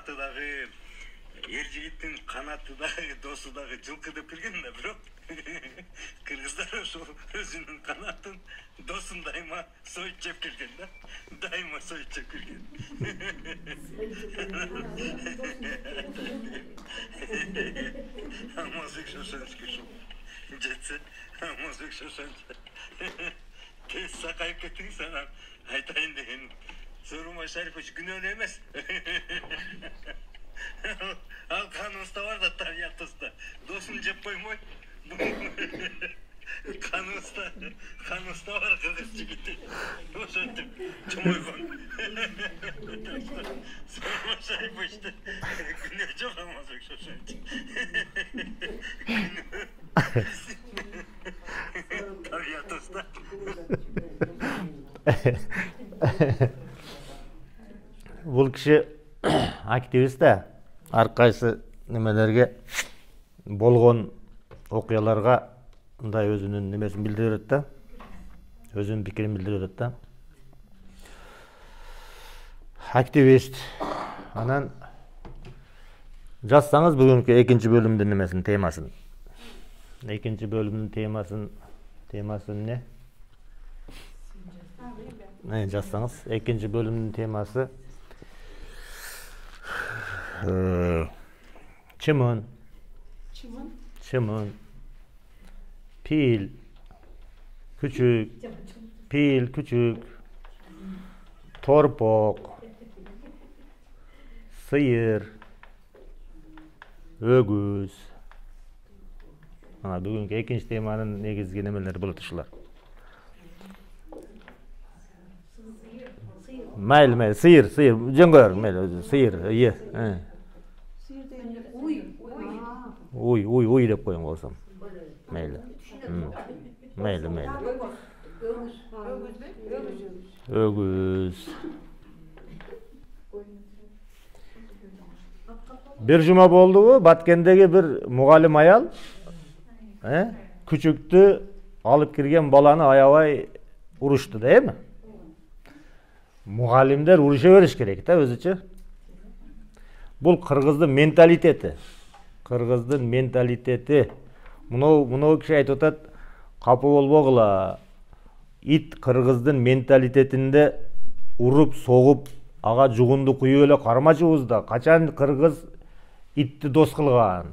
аты дагы эр жигиттин канаты дагы досу дагы жылкы деп билген да, бирок кыргыздар ошол өзүнүн канатын досун дайыма союп жеп келген да. Дайыма союп жеп келген. Амазбек Шошенский ушул жетсе, Амазбек Шошенский тез сакайып кеттиңиз, анан айтайын деген. Сооронбай Шарипович күнөөнү эмес. Ал каныбызда бар да, табиятыбызда. Досын жеп коймой. Каныбызда бар кыргыз жигити. Ошентип чомойгон. Сооронбай Шариповичте күнөө жок, Амазбек Шошенич. Табиятыбызда. Бул киши активист да, ар кайсы немелерге болгон окуяларга мындай өзүнүн немесин билдире берет да, өзүнүн пикирин билдире берет да. Активист. Анан жазсаңыз бүгүнкү экинчи бөлүмдүн немесин, темасын. Экинчи бөлүмдүн темасы эмне? Жазсаңыз, экинчи бөлүмдүн темасы чымын, пил күчүк, торпок, сыйыр, өгүз. Бүгүнкү экинчи теманын негизги немелери болот ушулар. Mayli, sıyır, cengör, sıyır, ye. Uy dep koyun olsam. Mayli. Өгүз. Bir juma boldu, Batkendegi bir mugallim ayal, küçüktü, alıp kirgen balanı ayabay uruştu, değil mi? Mugallimler uruşa veriş gerek da özüçü. Bul Kırgızdın mentaliteti. Muno kişi aytып атат, kapı bolbogula. It Kırgızdın mentalitetinde urup, soğup, ağa jugundu kuyup ele karmachыбызda. Kaçan Kırgız itти dos kılgan.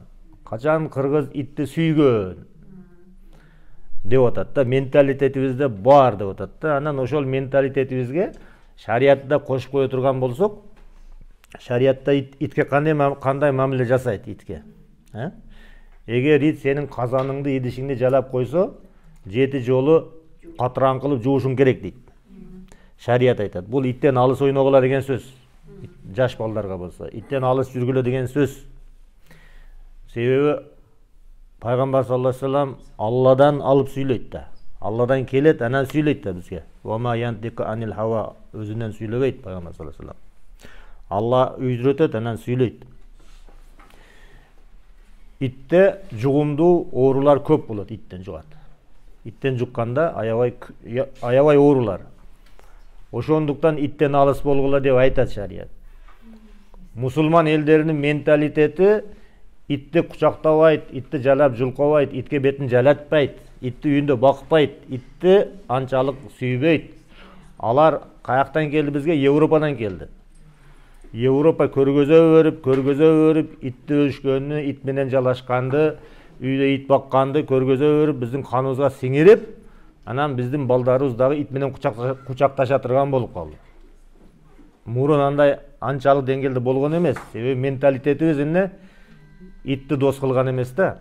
Kaçan Kırgız itти süygön. Деп атат да, mentalitetibizde бар деп атат да. Анан ошол mentalitetibizge şariatта кошуп кое турган болсок, şariatта itke кандай мамиле жасайт itke? Эгер ит сенин казаныңды, идишиңди жалап койсо, 7 жолу катыран кылып жуушуң керек дейт. Şariat айтат. Бул иттен алыс ойногула деген сөз. Жаш балдарга болсо, иттен алыс жүргүлө деген сөз. Себеби Пайгамбар саллаллаху алейхи вассалам Алладан алып сүйлөйт да. Алладан келет, анан сүйлөйт да бизге. Вама янтику анил хава, өзүнөн сүйлөбөйт Пайгамбар саллаллаху алейхи вассалам. Алла үйрөтөт, анан сүйлөйт. Итте жугумдуу оорулар көп болот, иттен жугат. Иттен жукканда аябай оорулар. Ошондуктан иттен алыс болгула деп айтат шарият. Мусулман элдеринин менталитети итти кучактабайт, итти жалап жулкобайт, итке бетин жалатпайт, итти үйүндө бакпайт, итти анчалык сүйбөйт. Алар каяктан келди бизге? Европадан келди. Европа көргөзө берип, итти өшкөнү, ит менен жалашканды, үйдө ит бакканды көргөзө берип, биздин каныбызга сиңирип, анан биздин балдарыбыз дагы ит менен кучакташа турган болуп калды. Мурун андай анчалык деңгээлде болгон эмес. Себеби менталитетибиз эмне? Итти дос кылган эмес да.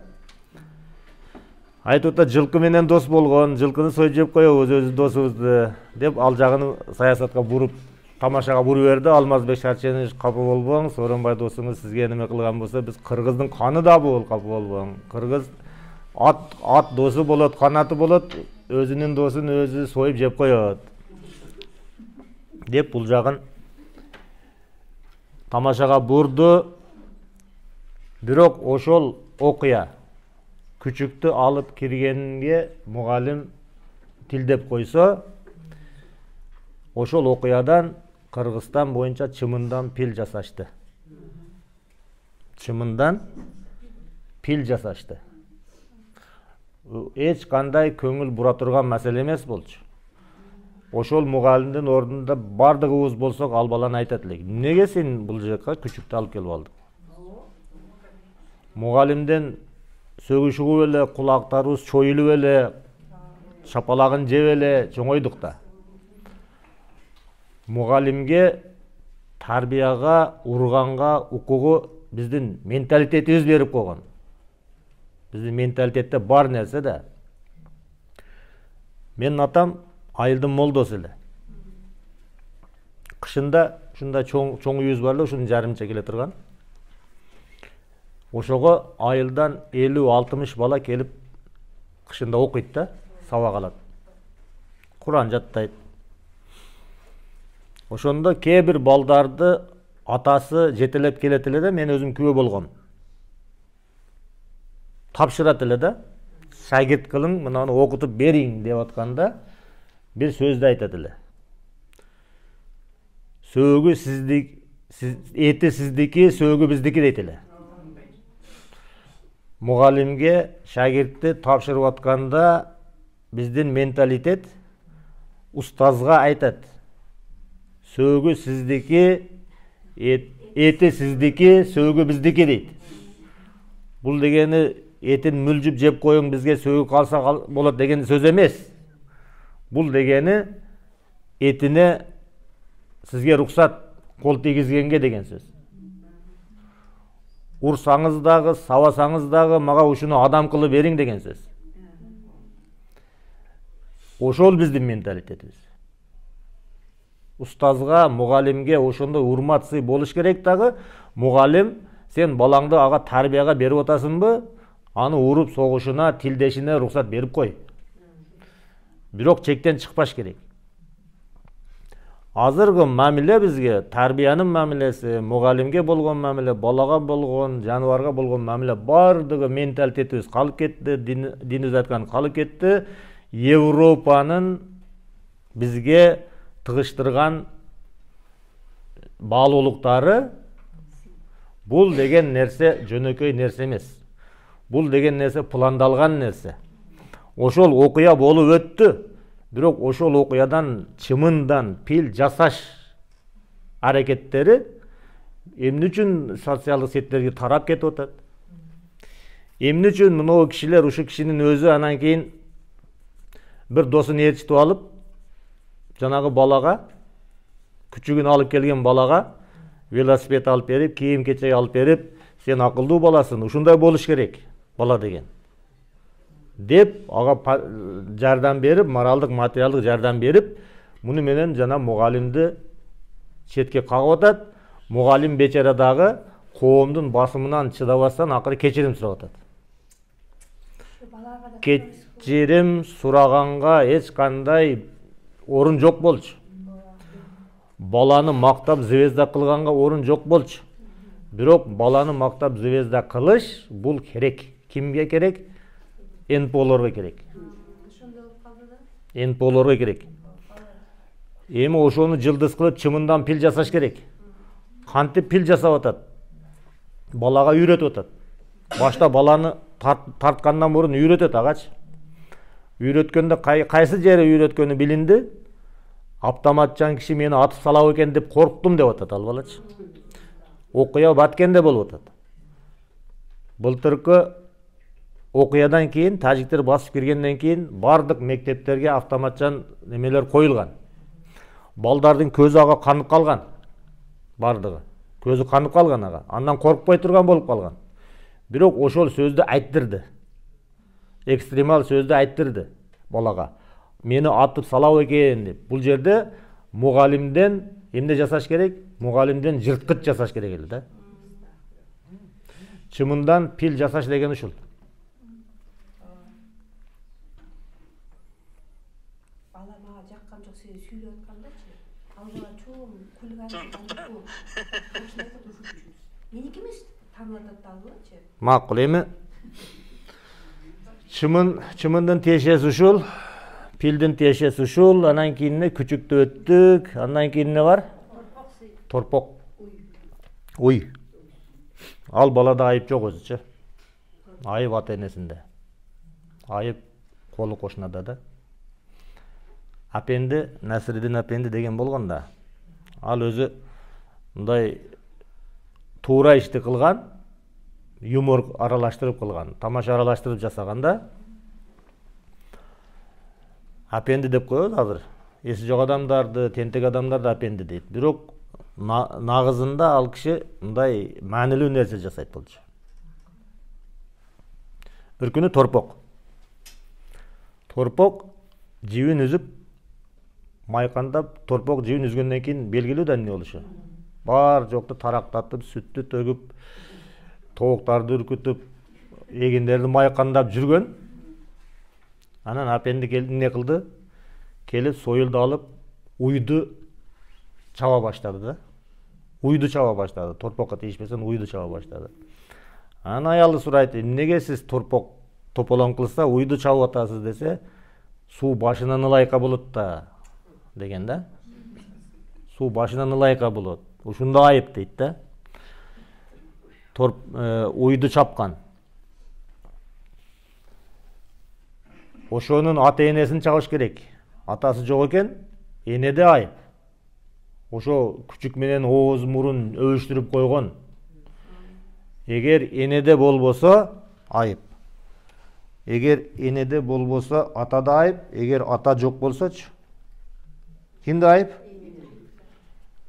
Айтып атат, жылкы менен дос болгон, жылкыны союп жеп коебуз өз досубузду деп ал жагын саясатка буруп, тамашага буруп берди. Алмазбек Шарченович, капы болбоң, Сооронбай досуңуз сизге неме кылган болсо, биз Кыргыздын каны да бул, капы болбоң. Кыргыз ат досу болот, канаты болот, өзүнүн досун өзү союп жеп коет. Деп бул жагын тамашага бурду. Бирок ошол окуя күчүктү алып киргенге мугалим тилдеп койсо, ошол окуядан Кыргызстан боюнча чымындан пил жасашты. чымындан пил жасашты. Эч кандай көңүл бура турган маселе эмес болчу. Ошол мугалимдин ордунда бардыгыбыз болсок, ал баланы айтат элек: "Эмнеге сен бул жакка күчүктү алып келип алдың?" Мугалимден сөгүшүп эле, кулактарыбыз чоюлуп эле, шапалагын жеп эле чоңойдук да. Мугалимге тарбияга, урганга укугу биздин менталитетибиз берип койгон. Биздин менталитетте бар нерсе да. Менин атам айылдын молдосу эле. Кышында ушундай чоң үйүбүз бар эле, ушунун жарымча келе турган. Ошого айылдан 50-60 бала келип кышында окуйт да, сабак алат. Куран жаттайт. Ошондо кээ бир балдарды атасы жетелеп келет эле да, мен өзүм күбө болгом. Тапшырат эле да, шагирт кылың, мынаны окутуп бериң деп атканда бир сөздү айтат эле. Сөөгү эти сиздики, сөөгү биздики дейт эле. Мугалимге шагиртти тапшырып атканда биздин менталитет устазга айтат: "Сөөгү сиздики, эти сиздики, сөөгү биздики" дейт. Бул дегени этин мүлжүп жеп коюң, бизге сөөгү калса болот деген сөз эмес. Бул дегени этине сизге рухсат, кол тийгизгенге деген сөз. Урсаңыз дагы, сабасаңыз дагы мага ушуну адам кылып бериң деген сөз. Ошол биздин менталитетибиз. Устазга, мугалимге ошондой урмат сый болуш керек дагы. Мугалим, сен балаңды ага тарбияга берип атасыңбы? Аны уруп согушуна, тилдешине рухсат берип кой. Бирок чектен чыкпаш керек. Азыркы мамиле бизге тарбиянын мамилеси, мугалимге болгон мамиле, балага болгон, жаныбарга болгон мамиле бардыгы менталитетибиз калып кетти, динибиз айткан калып кетти. Европанын бизге тыгыштырган баалуулуктары, бул деген нерсе жөнөкөй нерсе эмес. Бул деген нерсе пландалган нерсе. Ошол окуя болуп өттү. Бирок ошол окуядан чымындан пил жасаш аракеттери эмне үчүн социалдык сеттерге тарап кетип атат? Эмне үчүн мынау кишилер, ушу кишинин өзү анан кийин бир досун ээрчитип алып, жанагы балага, күчүгүн алып келген балага велосипед алып берип, кийим-кечек алып берип, сен акылдуу баласың, ушундай болуш керек бала деген деп ага жардам берип, моралдык, материалдык жардам берип, муну менен жана мугалимди четке кагып атат. Мугалим бечара дагы коомдун басымынан чыдабастан акыры кечирим сурап атат. Кечирим сураганга эч кандай орун жок болчу. Баланы мактап звезда кылганга орун жок болчу. Бирок баланы мактап звезда кылыш бул керек. Кимге керек? НПОлорго керек. НПОлорго керек. Эми ошону жылдыз кылып чымындан пил жасаш керек. Кантип пил жасап атат? Балага үйрөтүп атат. Башта баланы тарткандан мурун үйрөтөт агачы. Үйрөткөндө кайсы жери үйрөткөнү билинди. Автоматчан киши мени атып салабы экен деп корктум деп атат ал балачы. Окуя баткенде болуп атат. Былтыркы окуядан кийин, тажиктер басып киргенден кийин бардык мектептерге автоматчан немелер коюлган. Балдардын көзү ага канып калган. Бардыгы. Көзү канып калган ага. Андан коркпой турган болуп калган. Бирок ошол сөздү айттырды. Экстремал сөздү айттырды балага. Мени атып салабы экен деп. Бул жерде мугалимден эмне жасаш керек? Мугалимден жырткыч жасаш керек эле да. Чымындан пил жасаш деген ушул. Бала мага жаккан жок, сен сүйлөп аткандачы. Ал бала чоң күлган. Меники эмес, таңатат ал балачы. Макул эми. Чымындын тиешеси ушул. Пилдин тиешеси ушул. Анан кийин күчүктү өттүк. Андан кийин эмне бар? Торпок. Уй. Ал балада айып жок өзүчө. Айып ата энесинде. Айып колу кошунада да. Апенди, Насиридин апенди деген болгон да. Ал өзү мындай туура ишти кылган, юмор аралаштырып кылган, тамаша аралаштырып жасаган да. Апенди деп коебуз азыр. Эси жок адамдарды, тентек адамдарды апенди дейт. Бирок нагызында ал киши мындай маанилүү нерсе жасайт болчу. Бир күнү Торпок жибин үзүп, майкандап, Торпок жибин үзгөндөн кийин белгилүү да эмне болушу. Бар жокту тарактатып, сүттү төгүп, тооктарды үркүтүп, эгиндерди майкандап жүргөн. Анан апенди келип эмне кылды? Келип сойулду алып, уйду чаба баштады да. Уйду чаба баштады. Торпокко тийишпесен уйду чаба баштады. Анан аялы сурайт, эмнеге сиз Торпок тополоң кылса уйду чабып атасыз десе, суу башынан ылайка болот да деген да. Суу башынан ылайка болот. Ушунда айып дейт да. Уйду чапкан. Ошонун ата энесин чабыш керек. Атасы жок экен, энеде айып. Ошо күчүк менен ооз мурун өбүштүрүп койгон. Эгер энеде болбосо айып. Эгер энеде болбосо атада айып, эгер ата жок болсочу кимде айып?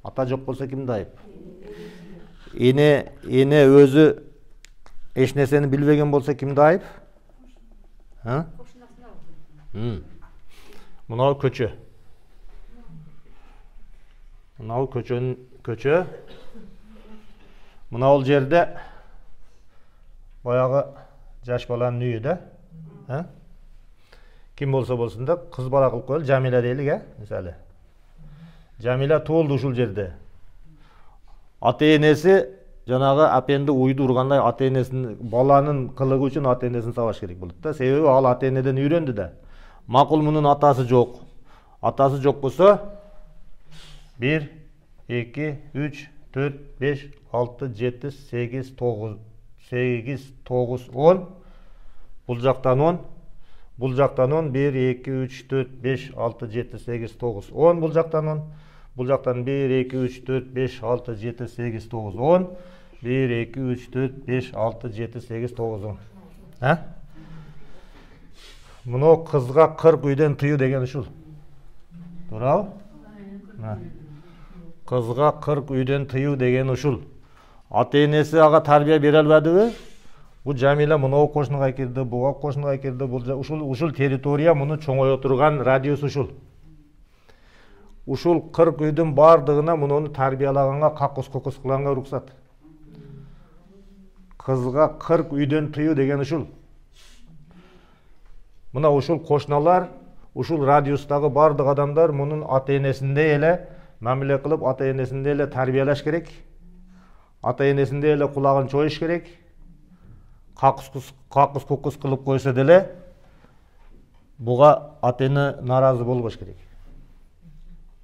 Ата жок болсо кимде айып? Эне өзү эч нерсени билбеген болсо кимде айып? Мынау көчө. Мынау көчө. Мынау жерде баягы жаш баланын үйү да. Ким болсо болсун да кыз бала кылып коелу, Жамиля дейлик, мисалы. Жамиля туулду ушул жерде. Ата энеси жанагы апенди уйду ургандай ата энесин баланын кылыгы үчүн ата энесин сабаш керек болот да. Себеби ал ата энеден үйрөндү да. Макул мунун атасы жок. Атасы жок болсо 1 2 3 4 5 6 7 8 9 10 бул жактан 10 бул жактан 10 1 2 3 4 5 6 7 8 9 10 бул жактан 10 бул жактан 1 2 3 4 5 6 7 8 9 10 1 2 3 4 5 6 7 8 9 10. Мына кызга 40 үйдөн тыюу деген ушул. Туурабы? Кызга 40 үйдөн тыюу деген ушул. Ата энеси ага тарбия бере албадыбы? Бу Жамиля мына кошунуга кирди, буга кошунуга кирди, ушул территория муну чоңое турган радиус ушул. Ушул 40 үйдүн бардыгына муну тарбиялаганга, какус-кокус кылганга уруксат. Кызга 40 үйдөн тыюу деген ушул. Мына ушул кошуналар, ушул радиустагы бардык адамдар мунун ата энесиндей эле мамиле кылып, ата энесиндей эле тарбиялаш керек. Ата энесиндей эле кулагын чоюш керек. Какус-кукус кылып койсо деле буга ата эне наразы болбош керек.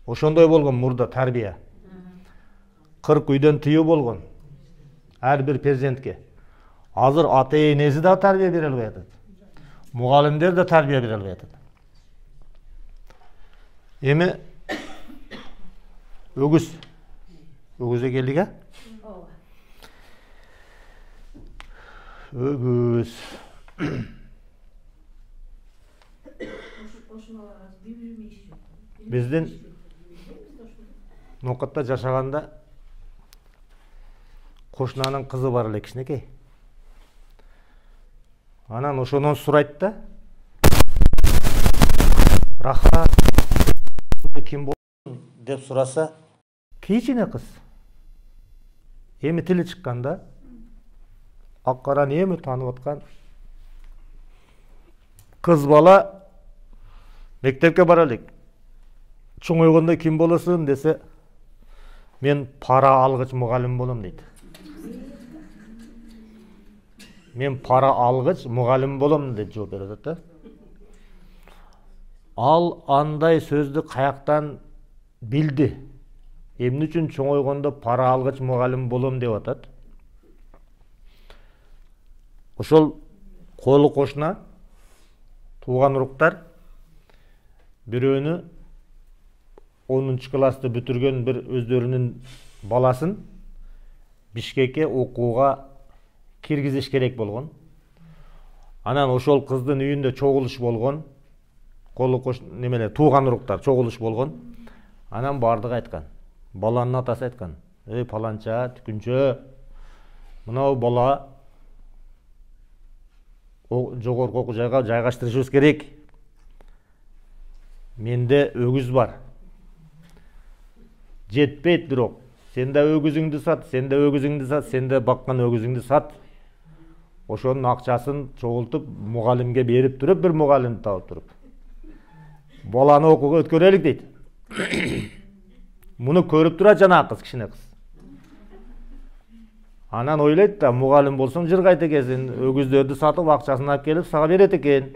Ошондой болгон мурда тарбия. 40 үйдөн тыюу болгон. Ар бир перзентке. Азыр ата энеси да тарбия бере албай атат. Мугалимдер да тарбия бере албай атат. Эми өгүзгө келдик, Өгүз. Биздин Нокатта жашаганда кошунанын кызы бар эле кичинекей. Анан ошонон сурайт да. Рахат ким болду деп сураса, кичине кыз. Эми тили чыккан да. Ак-караны эми таанып аткан. Кыз бала мектепке бара элек. Чоңойгондо ким болосуң десе, мен пара алгыч мугалим болом дейт. Мен пара алгыч мугалим болом деп жооп берет да. Ал андай сөздү каяктан билди? Эмне үчүн чоңойгондо пара алгыч мугалим болом деп атат? ошол колу кошуна тууган уруктар бирөөнү 10-классты бүтүргөн бир өздөрүнүн баласын Бишкекке окууга киргизиш керек болгон. Анан ошол кыздын үйүндө чогулуш болгон. Колу кош немелер тууган уруктар чогулуш болгон. Анан бардыгы айткан. Баланын атасы айткан. Эй паланча, түкүнчө, мынау бала жогорку окуу жайга жайгаштырышыбыз керек. Менде өгүз бар. Жетпейт бирок. Сен да өгүзүңдү сат, сен да өгүзүңдү сат, сен да баккан өгүзүңдү сат. Ошонун акчасын чогултуп, мугалимге берип туруп, бир мугалим таап туруп. Баланы окууга өткөрөлүк дейт. Муну көрүп турат жанагы кыз, кичине кыз. Анан ойлойт да, мугалим болсоң жыргайт экенсиң, өгүздөрдү сатып, акчасын алып келип сага берет экен.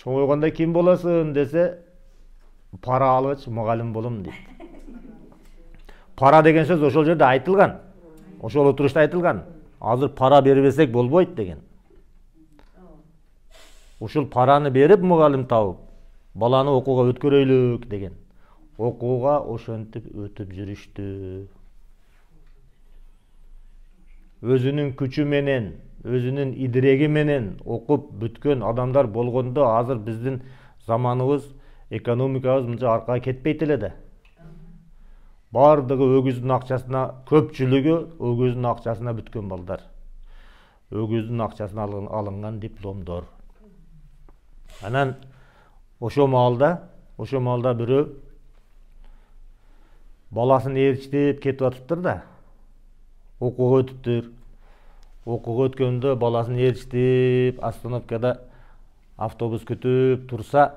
Чоңойгондо ким болосуң десе, пара алгыч мугалим болом дейт. Пара деген сөз ошол жерде айтылган. Ошол отурушта айтылган. Азыр пара бербесек болбойт деген. Ушул параны берип мугалим табып, баланы окууга өткөрөйлүк деген. Окууга ошентип өтүп жүрүштү. Өзүнүн күчү менен, өзүнүн идиреги менен окуп бүткөн адамдар болгондо азыр биздин заманыбыз, экономикабыз мынча аркага кетпейт эле да. Бардыгы өгүздүн акчасына, көпчүлүгү өгүздүн акчасына бүткөн балдар. Өгүздүн акчасына алынган дипломдор. Анан ошо маалда бирөө баласын ээрчитип кетип атыптыр да. Окууга өтүптүр. Окууга өткөндө баласын ээрчитип, остановкада автобус күтүп турса,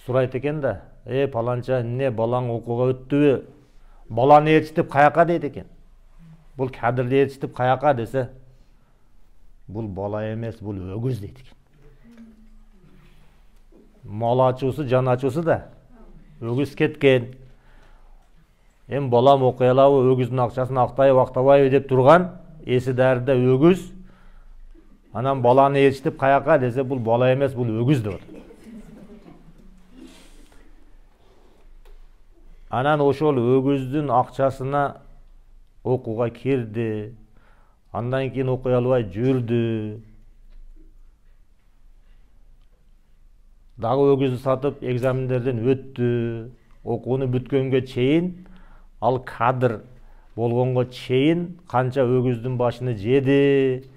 сурайт экен да. Паланча, эмне балаң окууга өттүбү? Баланы ээрчитип каяка дейт экен. Бул кадырды ээрчитип каяка десе, бул бала эмес, бул өгүз дейт экен. Мал ачуусу, жан ачуусу да. Өгүз кеткен. Балам окуй алабы, өгүздүн акчасын актайбы, актабайбы деп турган, эси дарыда өгүз. Анан баланы ээрчитип каяка десе, бул бала эмес, бул өгүз деп атат. Анан ошол өгүздүн акчасына окууга кирди. Андан кийин окуй албай жүрдү. Дагы өгүздү сатып экзамендерден өттү. Окууну бүткөнгө чейин, ал кадр болгонго чейин канча өгүздүн башыны жеди.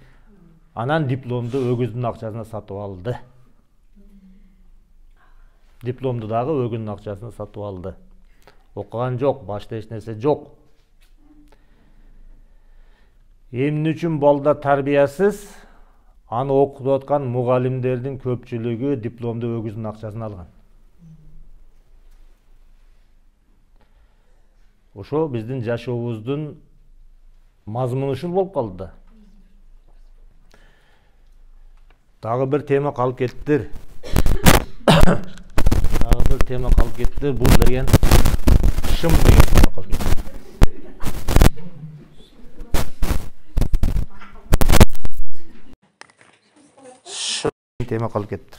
Анан дипломду өгүздүн акчасына сатып алды. Дипломду дагы өгүздүн акчасына сатып алды. Окуган жок, башта эч нерсе жок. Эмне үчүн балдар тарбиясыз? Аны окутуп аткан мугалимдердин көпчүлүгү дипломду өгүздүн акчасына алган. Ошо биздин жашообуздун мазмуну ушул болуп калды да. Дагы бир тема калып кеттир. Бул деген шым деген тема калып кеттир. Шым тема калып кеттир.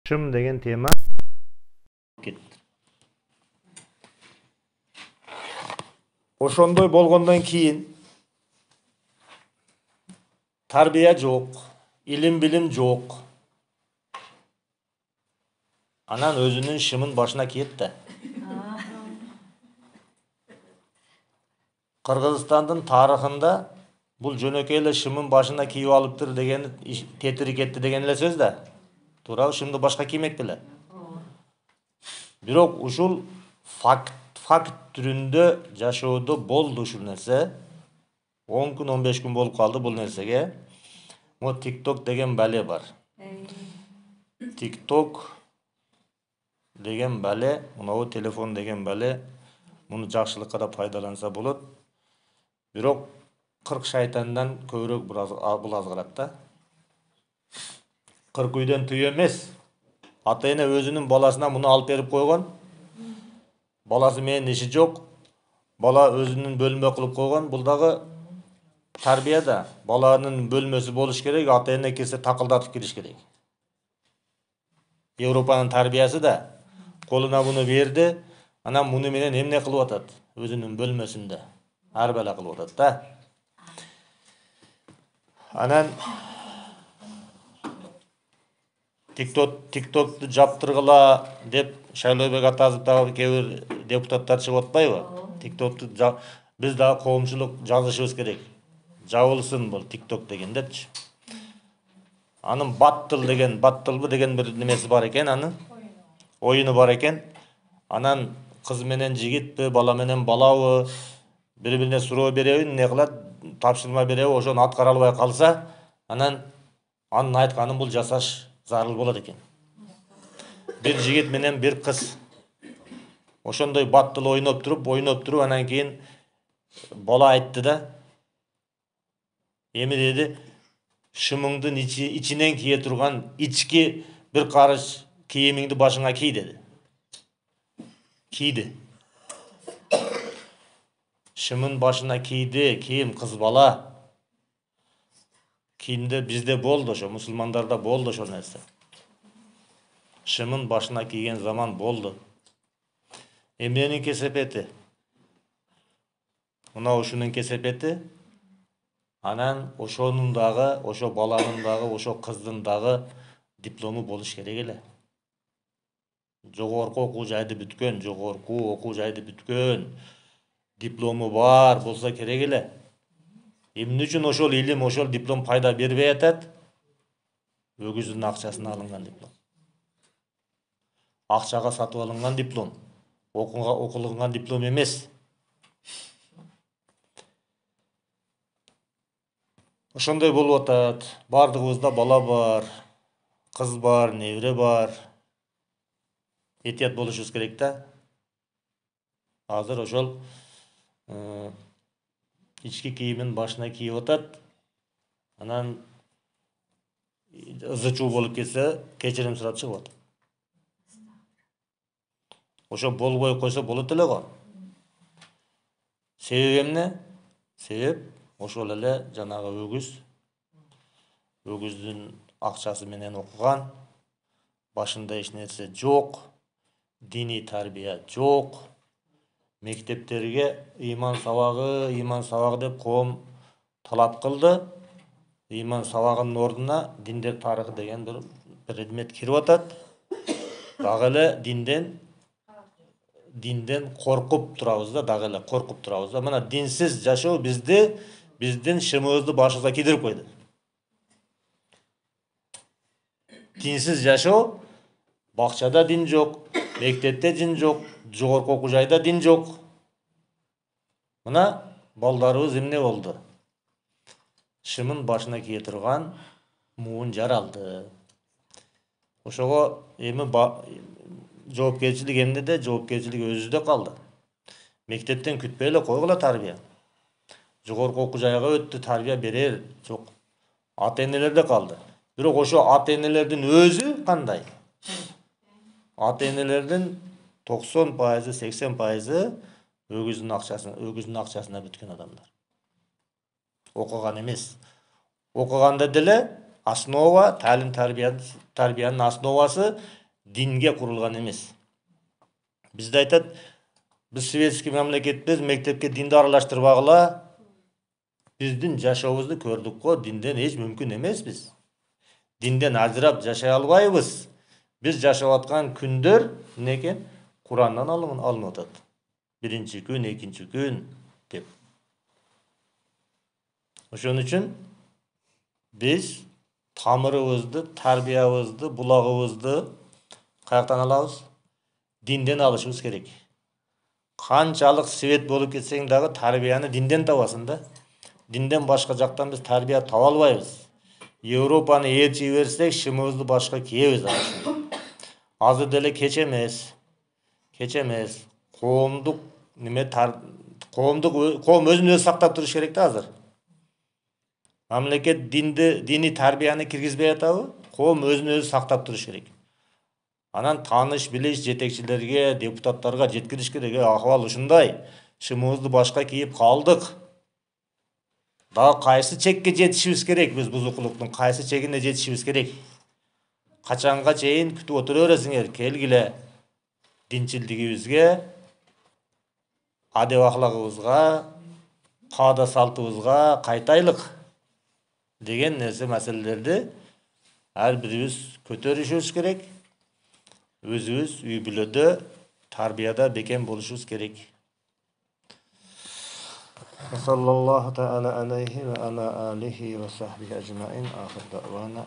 Шым деген тема кеттир. Ошондой болгондон кийин тарбия жок, илим-билим жок. Анан өзүнүн шымын башына кийет да. Кыргызстандын тарыхында бул жөнөкөй эле шымын башына кийип алыптыр деген тетири кетти деген эле сөз да. Туурабы, шымды башка киймек беле. Бирок ушул факт түрүндө жашоодо болду ушул нерсе. 10 күн 15 күн болуп калды бул нерсеге. Мо TikTok деген бале бар. TikTok деген бале, мынау телефон деген бале, муну жакшылыкка да пайдаланса болот. Бирок 40 шайтандан көбүрөөк бул азгырат да. 40 үйдөн тыю эмес. ата эне өзүнүн баласына муну алып берип койгон. Баласы менен иши жок. Бала өзүнүн бөлмө кылып койгон. Бул дагы тарбия да. Баланын бөлмөсү болуш керек, ата эне кирсе такылдатып кириш керек. Европанын тарбиясы да колуна буну берди. Анан муну менен эмне кылып атат? Өзүнүн бөлмөсүндө ар бала кылып атат да. Анан TikTok'tu жаптыргыла деп Шайлообек Атазов дагы кээ бир депутаттар чыгып атпайбы? TikTok'tu биз дагы коомчулук жазышыбыз керек. Жабылсын бул TikTok деген депчи. Анын баттылбы деген бир немеси бар экен, анын оюну бар экен. Анан кыз менен жигитпи, бала менен балабы бири-бирине суроо береби, эмне кылат, тапшырма береби, ошону аткара албай калса, анан анын айтканын бул жасаш зарыл болот экен. Бир жигит менен бир кыз ошондой баттыл ойноп туруп, анан кийин бала айтты да, эми деди, шымыңдын ичинен кие турган ички бир карыш кийимиңди башыңа кий деди. Кийди. Шымын башына кийди, кийим кыз бала. Кийинде бизде болду, ошо мусулмандарда болду ошол нерсе. Шымын башына кийген заман болду. Эмненин кесепети? Мына ушунун кесепети. Анан ошонун дагы, ошо баланын дагы, ошо кыздын дагы диплому болуш керек эле. Жогорку окуу жайды бүткөн, диплому бар болса керек эле. Эмне үчүн ошол илим, ошол диплом пайда бербей атат? Өгүздүн акчасына алынган диплом. Акчага сатып алынган диплом. Окулган диплом эмес. Ошондой болуп атат. Бардыгыбызда бала бар, кыз бар, небере бар. Этият болушубуз керек да. Азыр ошол ички кийимин башына кийип атат. Анан ызы-чуу болуп кетсе, кечирим сурап чыгып атат. Ошо болбой койсо болот эле го. Себеби эмне? Себеп ошол эле жанагы өгүздүн акчасы менен окуган, башында эч нерсе жок, диний тарбия жок. Мектептерге ыйман сабагы деп коом талап кылды. Ыйман сабагынын ордуна диндер тарыхы деген бир предмет кирип атат. Дагы эле динден коркуп турабыз да, Мына динсиз жашоо биздин шымыбызды башыбызга кийдирип койду. Динсиз жашоо, бакчада дин жок, мектепте дин жок, жогорку окуу жайда дин жок. Мына балдарыбыз эмне болду? Шымын башына кие турган муун жаралды. Ошого эми жоопкерчилик эмнеде? Жоопкерчилик өзүдө калды. Мектептен күтпөй эле койгула тарбия. Жогорку окуу жайга өттү, тарбия берер жок. Ата-энелерде калды. Бирок ошо ата-энелердин өзү кандай? Ата-энелердин 90%, 80% өгүздүн акчасына бүткөн адамдар. Окуган эмес. Окуганда деле основа, талим тарбиянын основасы динге курулган эмес. Бизде айтат, биз советский мамлекетпиз, мектепке динди аралаштырбагыла. Биздин жашообузду көрдүк го, динден эч мүмкүн эмеспиз. Динден ажырап жашай албайбыз. Биз жашап аткан күндөр эмне экен? Курандан алынып атат. Биринчи күн, экинчи күн деп. Ошон үчүн биз тамырыбызды, тарбиябызды, булагыбызды каяктан алабыз? Динден алышыбыз керек. Канчалык свет болуп кетсең дагы тарбияны динден табасың да. Динден башка жактан биз тарбия таба албайбыз. Европаны ээрчи берсек, шымыбызды башка кийебиз. Азыр деле кеч эмес. Коомдук коом өзүн өзү сактап туруш керек да азыр. Мамлекет дини тарбияны киргизбей атабы? Коом өзүн өзү сактап туруш керек. Анан таныш билиш жетекчилерге, депутаттарга жеткириш керек. Акыбал ушундай. Шымыбызды башка кийип калдык. Дагы кайсы чекке жетишибиз керек? Биз бузукулуктун кайсы чегине жетишибиз керек? Качанга чейин күтүп отура бересиңер? Келгиле динчилдигибизге, адеп ахлагыбызга, каада салтыбызга кайтайлык деген нерсе маселелерди ар бирибиз көтөрүшүбүз керек. Өзүбүз үй бүлөдө, тарбияда бекем болушубуз керек. Sallallahu ta'ala aleyhi ve ala alihi ve sahbihi ecmain. Ahir da'vana